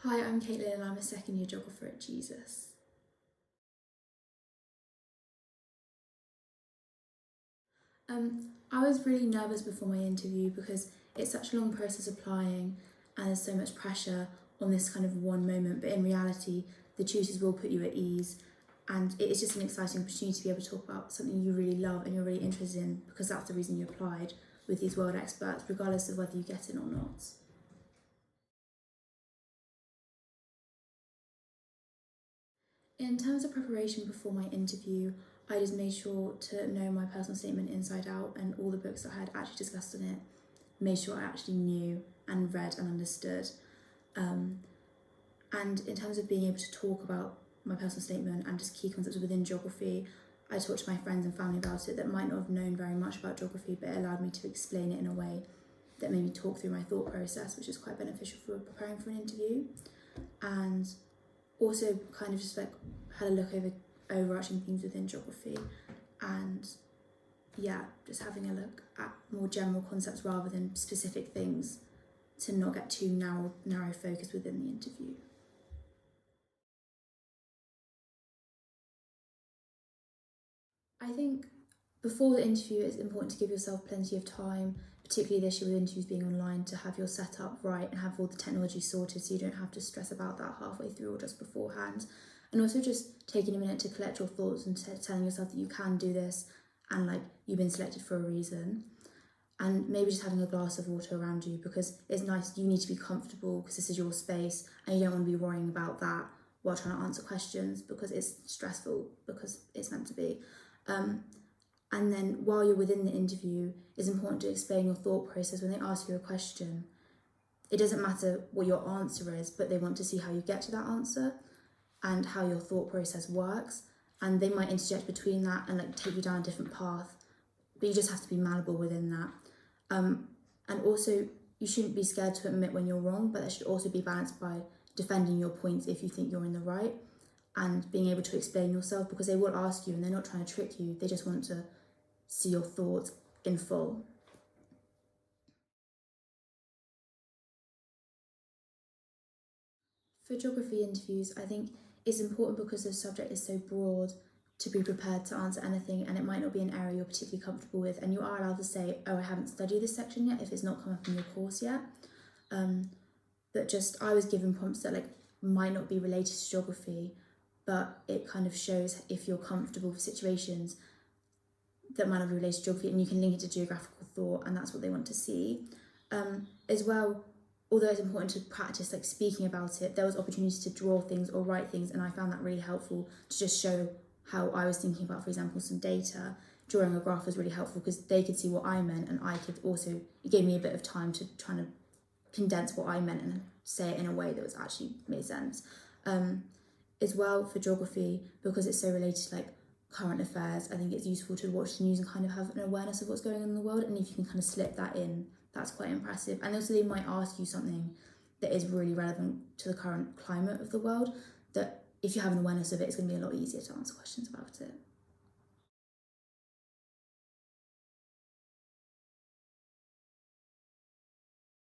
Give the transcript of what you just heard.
Hi, I'm Caitlin and I'm a second year geographer at Jesus. I was really nervous before my interview because it's such a long process applying and there's so much pressure on this kind of one moment, but in reality, the tutors will put you at ease and it is just an exciting opportunity to be able to talk about something you really love and you're really interested in because that's the reason you applied with these world experts, regardless of whether you get in or not. In terms of preparation before my interview, I just made sure to know my personal statement inside out and all the books that I had actually discussed on it, made sure I actually knew and read and understood. And in terms of being able to talk about my personal statement and just key concepts within geography, I talked to my friends and family about it that might not have known very much about geography, but it allowed me to explain it in a way that made me talk through my thought process, which is quite beneficial for preparing for an interview. And also kind of just like had a look over overarching themes within geography and just having a look at more general concepts rather than specific things to not get too narrow focus within the interview. I think before the interview it's important to give yourself plenty of time, particularly this year with interviews being online, to have your setup right and have all the technology sorted so you don't have to stress about that halfway through or just beforehand. And also just taking a minute to collect your thoughts and telling yourself that you can do this and like you've been selected for a reason. And maybe just having a glass of water around you because it's nice, you need to be comfortable because this is your space and you don't want to be worrying about that while trying to answer questions because it's stressful because it's meant to be. And then while you're within the interview, it's important to explain your thought process when they ask you a question. It doesn't matter what your answer is, but they want to see how you get to that answer and how your thought process works. And they might interject between that and like take you down a different path, but you just have to be malleable within that. And also, you shouldn't be scared to admit when you're wrong, but that should also be balanced by defending your points if you think you're in the right and being able to explain yourself because they will ask you and they're not trying to trick you, they just want to see your thoughts in full. For geography interviews, I think it's important because the subject is so broad to be prepared to answer anything and it might not be an area you're particularly comfortable with and you are allowed to say, oh, I haven't studied this section yet if it's not come up in your course yet. But just I was given prompts that like might not be related to geography, but it kind of shows if you're comfortable with situations that might not be related to geography and you can link it to geographical thought and that's what they want to see. As well, although it's important to practice like speaking about it, there was opportunities to draw things or write things and I found that really helpful to just show how I was thinking about, for example, some data. Drawing a graph was really helpful because they could see what I meant and I could also, it gave me a bit of time to try to condense what I meant and say it in a way that was actually made sense. As well for geography, because it's so related to like current affairs, I think it's useful to watch the news and kind of have an awareness of what's going on in the world, and if you can kind of slip that in, that's quite impressive. And also they might ask you something that is really relevant to the current climate of the world, that if you have an awareness of it, it's going to be a lot easier to answer questions about it.